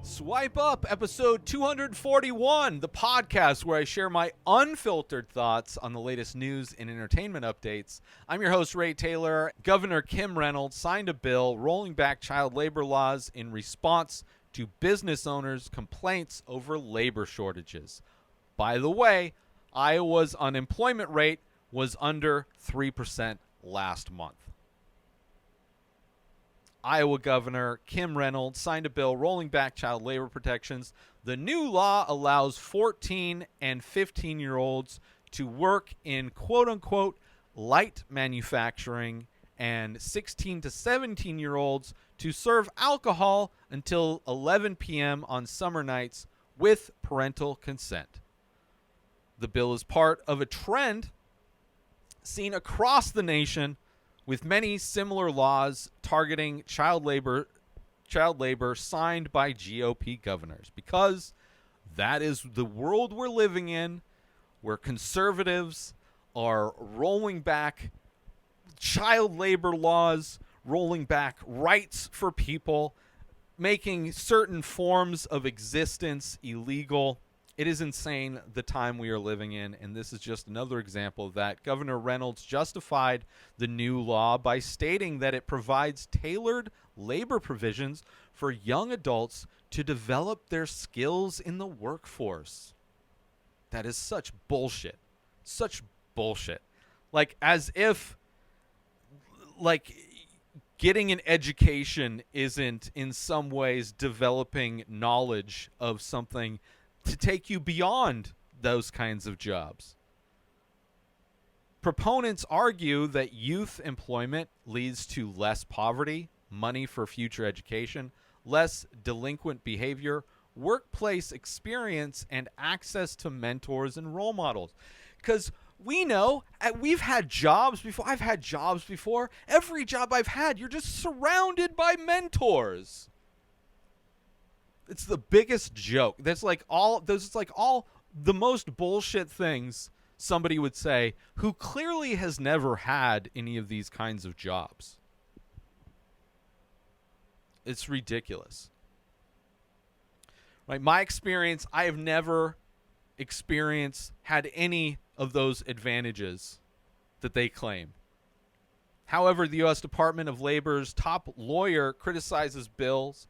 Swipe Up, episode 241, the podcast where I share my unfiltered thoughts on the latest news and entertainment updates. I'm your host, Ray Taylor. Governor Kim Reynolds signed a bill rolling back child labor laws in response to business owners' complaints over labor shortages. By the way, Iowa's unemployment rate was under 3% last month. Iowa Governor Kim Reynolds signed a bill rolling back child labor protections. The new law allows 14 and 15-year-olds to work in quote-unquote light manufacturing and 16 to 17-year-olds to serve alcohol until 11 p.m. on summer nights with parental consent. The bill is part of a trend seen across the nation with many similar laws targeting child labor signed by GOP governors, because that is the world we're living in, where conservatives are rolling back child labor laws, rolling back rights for people, making certain forms of existence illegal. It is insane, the time we are living in, and this is just another example of that. Governor Reynolds justified the new law by stating that it provides tailored labor provisions for young adults to develop their skills in the workforce. That is such bullshit. Such bullshit. Like, as if, like, getting an education isn't in some ways developing knowledge of something to take you beyond those kinds of jobs. Proponents argue that youth employment leads to less poverty, money for future education, less delinquent behavior, workplace experience, and access to mentors and role models. Because we know, we've had jobs before. I've had jobs before. Every job I've had, you're just surrounded by mentors. It's the biggest joke. That's like all the most bullshit things somebody would say who clearly has never had any of these kinds of jobs. It's ridiculous. Right? My experience, I have never had any of those advantages that they claim. However, the U.S. Department of Labor's top lawyer criticizes bills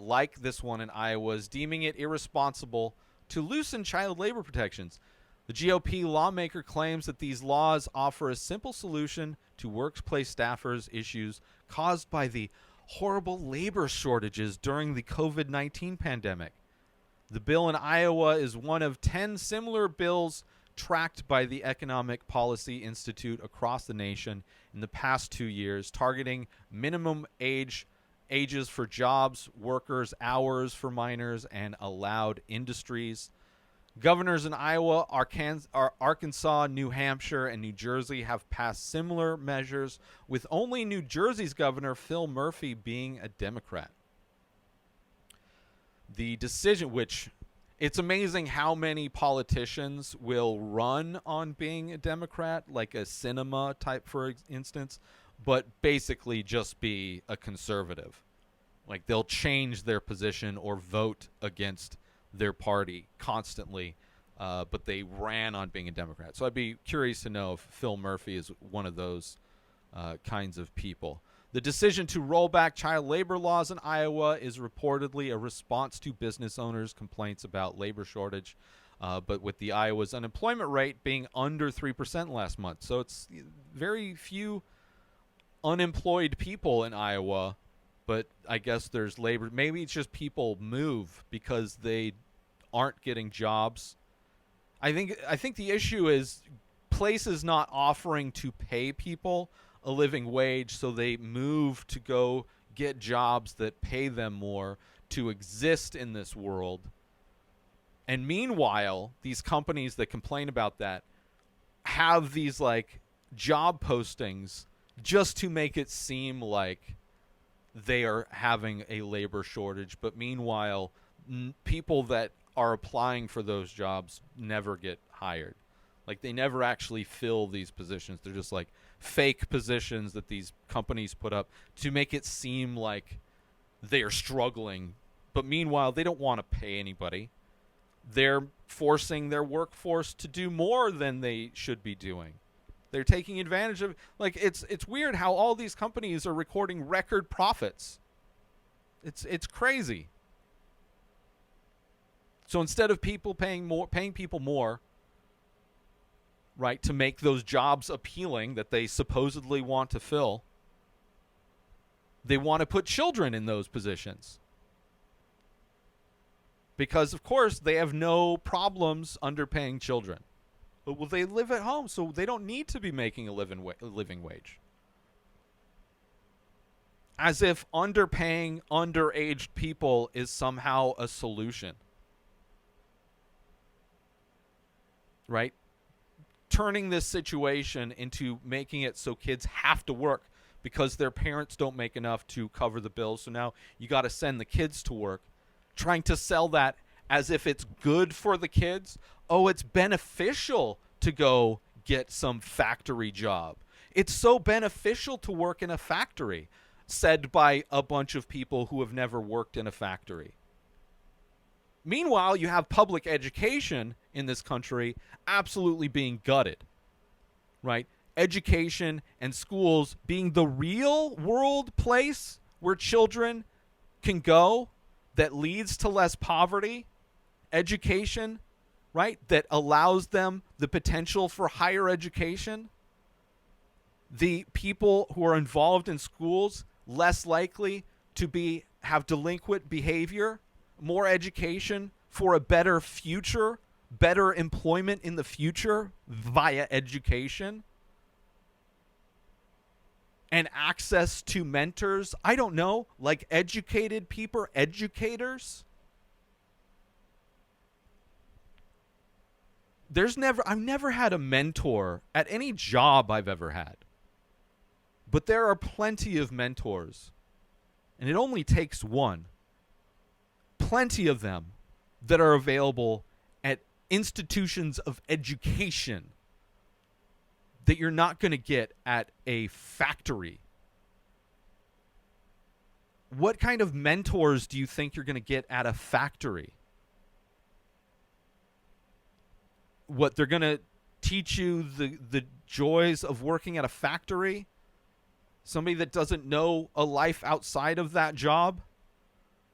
like this one in Iowa's, deeming it irresponsible to loosen child labor protections. The GOP lawmaker claims that these laws offer a simple solution to workplace staffers' issues caused by the horrible labor shortages during the COVID-19 pandemic. The bill in Iowa is one of 10 similar bills tracked by the Economic Policy Institute across the nation in the past 2 years, targeting minimum ages for jobs, workers, hours for minors, and allowed industries. Governors in Iowa, Arkansas, New Hampshire, and New Jersey have passed similar measures, with only New Jersey's governor, Phil Murphy, being a Democrat. The decision, which it's amazing how many politicians will run on being a Democrat, like a cinema type, for instance, but basically just be a conservative. Like, they'll change their position or vote against their party constantly, but they ran on being a Democrat. So I'd be curious to know if Phil Murphy is one of those kinds of people. The decision to roll back child labor laws in Iowa is reportedly a response to business owners' complaints about labor shortage, but with the Iowa's unemployment rate being under 3% last month. So it's very few unemployed people in Iowa, but I guess there's labor. Maybe it's just people move because they aren't getting jobs. I think the issue is places not offering to pay people a living wage, so they move to go get jobs that pay them more to exist in this world. And meanwhile, these companies that complain about that have these like job postings just to make it seem like they are having a labor shortage. But meanwhile, people that are applying for those jobs never get hired. Like, they never actually fill these positions. They're just like fake positions that these companies put up to make it seem like they are struggling, But meanwhile, they don't want to pay anybody. They're forcing their workforce to do more than they should be doing. They're taking advantage of, like, it's weird how all these companies are recording record profits. It's crazy. So instead of people paying people more, right, to make those jobs appealing that they supposedly want to fill, they want to put children in those positions. Because, of course, they have no problems underpaying children. But, well, they live at home, so they don't need to be making a living wage. As if underpaying underaged people is somehow a solution. Right? Turning this situation into making it so kids have to work because their parents don't make enough to cover the bills. So now you got to send the kids to work. Trying to sell that as if it's good for the kids. Oh, it's beneficial to go get some factory job. It's so beneficial to work in a factory, said by a bunch of people who have never worked in a factory. Meanwhile, you have public education in this country absolutely being gutted, right? Education and schools being the real world place where children can go that leads to less poverty, education, right, that allows them the potential for higher education. The people who are involved in schools less likely to have delinquent behavior, more education for a better future, better employment in the future via education, and access to mentors. I don't know, like educated people, educators. I've never had a mentor at any job I've ever had. But there are plenty of mentors. And it only takes one. Plenty of them that are available at institutions of education that you're not going to get at a factory. What kind of mentors do you think you're going to get at a factory? What, they're going to teach you the joys of working at a factory? Somebody that doesn't know a life outside of that job?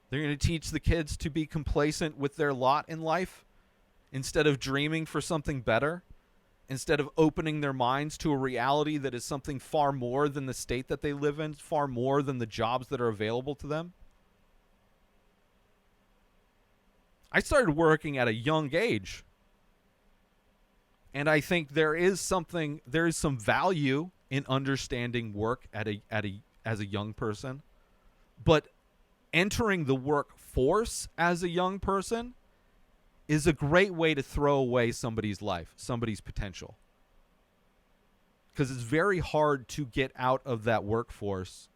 They're going to teach the kids to be complacent with their lot in life instead of dreaming for something better? Instead of opening their minds to a reality that is something far more than the state that they live in, far more than the jobs that are available to them? I started working at a young age. And I think there is some value in understanding work as a young person. But entering the workforce as a young person is a great way to throw away somebody's life, somebody's potential. Because it's very hard to get out of that workforce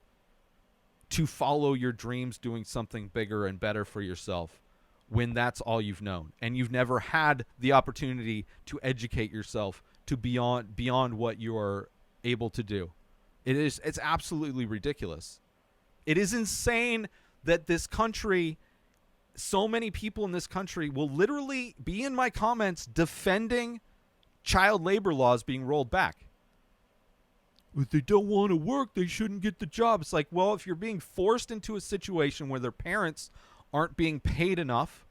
to follow your dreams doing something bigger and better for yourself when that's all you've known. And you've never had the opportunity to educate yourself to beyond what you are able to do. It's absolutely ridiculous. It is insane that this country, so many people in this country will literally be in my comments defending child labor laws being rolled back. If they don't want to work, they shouldn't get the job. It's like, well, if you're being forced into a situation where their parents aren't being paid enough,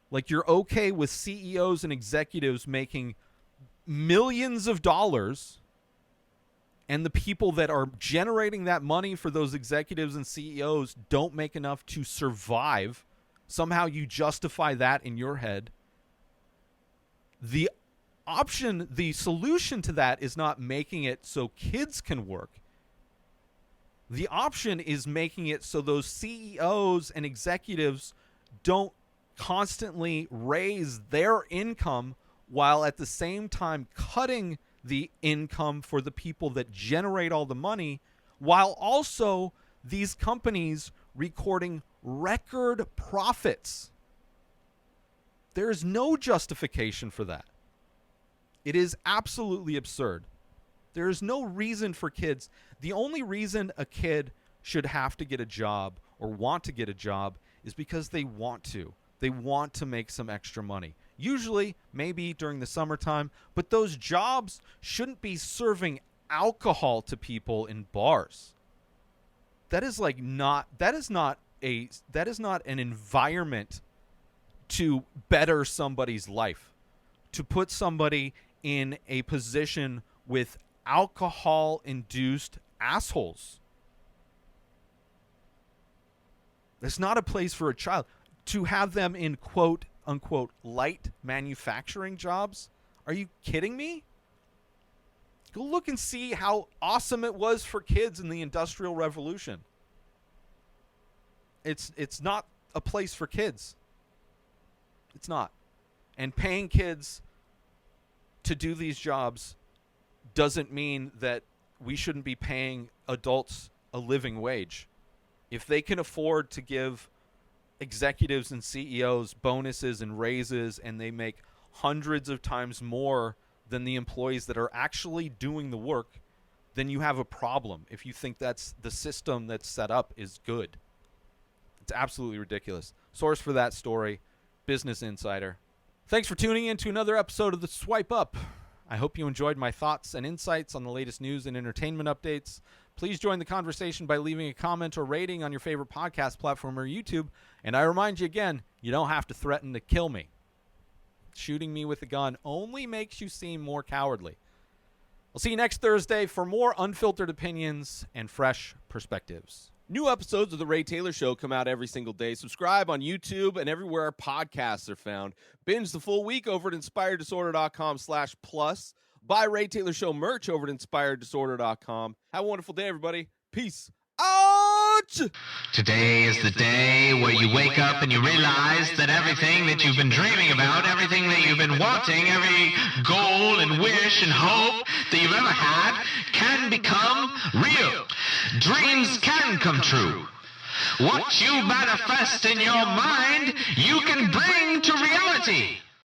like you're okay with CEOs and executives making millions of dollars, and the people that are generating that money for those executives and CEOs don't make enough to survive, somehow you justify that in your head. The solution to that is not making it so kids can work. The option is making it so those CEOs and executives don't constantly raise their income while at the same time cutting the income for the people that generate all the money, while also these companies recording record profits. There is no justification for that. It is absolutely absurd. There is no reason for kids. The only reason a kid should have to get a job or want to get a job is because they want to. They want to make some extra money. Usually, maybe during the summertime, but those jobs shouldn't be serving alcohol to people in bars. That is not an environment to better somebody's life, to put somebody in a position with alcohol-induced assholes. That's not a place for a child. To have them in quote unquote light manufacturing jobs? Are you kidding me? Go look and see how awesome it was for kids in the Industrial Revolution. It's not a place for kids. It's not. And paying kids to do these jobs doesn't mean that we shouldn't be paying adults a living wage. If they can afford to give executives and CEOs bonuses and raises, and they make hundreds of times more than the employees that are actually doing the work, then you have a problem if you think that's the system that's set up is good. It's absolutely ridiculous. Source for that story, Business Insider. Thanks for tuning in to another episode of The Swipe Up. I hope you enjoyed my thoughts and insights on the latest news and entertainment updates. Please join the conversation by leaving a comment or rating on your favorite podcast platform or YouTube. And I remind you again, you don't have to threaten to kill me. Shooting me with a gun only makes you seem more cowardly. I'll see you next Thursday for more unfiltered opinions and fresh perspectives. New episodes of The Ray Taylor Show come out every single day. Subscribe on YouTube and everywhere our podcasts are found. Binge the full week over at inspireddisorder.com/plus. Buy Ray Taylor Show merch over at inspireddisorder.com. Have a wonderful day, everybody. Peace out! Today is the day where you wake up and you realize that everything that you've been dreaming about, everything that you've been wanting, every goal and wish and hope that you've ever had can become real. Dreams can come true. What you manifest in your mind, you can bring to reality.